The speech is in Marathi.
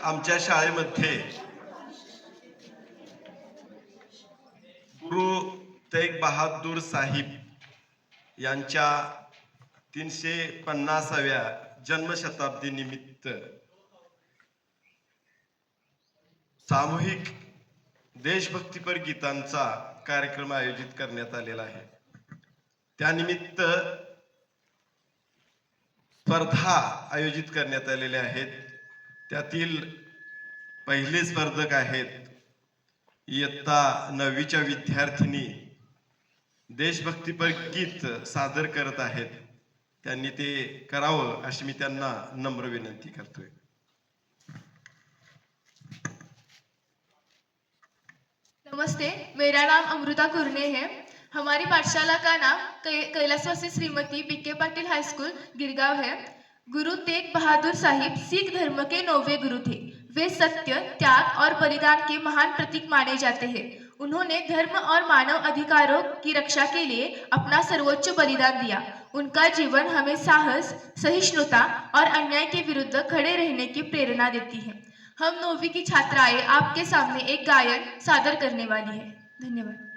आमच्या शाळेमध्ये गुरु तेग बहादूर साहिब यांच्या 350व्या जन्मशताब्दी निमित्त सामूहिक देशभक्तीपर गीतांचा कार्यक्रम आयोजित करण्यात आलेला आहे। त्यानिमित्त स्पर्धा आयोजित करण्यात आलेल्या आहेत। त्यातील पहिले स्पर्धक आहेत इयत्ता 9वीच्या विद्यार्थिनी देशभक्तीपर गीत सादर करत आहेत। त्यांनी ते करावं अशी मी त्यांना नम्र विनंती करतोय। नमस्ते, मेरा नाम अमृता कुरने है। हमारी पाठशाला का नाम कैलाशवासी श्रीमती बीके पाटिल हाई स्कूल गिरगांव है। गुरु तेग बहादुर साहिब सिख धर्म के 9वें गुरु थे। वे सत्य, त्याग और बलिदान के महान प्रतीक माने जाते हैं। उन्होंने धर्म और मानव अधिकारों की रक्षा के लिए अपना सर्वोच्च बलिदान दिया। उनका जीवन हमें साहस, सहिष्णुता और अन्याय के विरुद्ध खड़े रहने की प्रेरणा देती है। हम 9वीं की छात्राएं आपके सामने एक गायन सादर करने वाली है। धन्यवाद।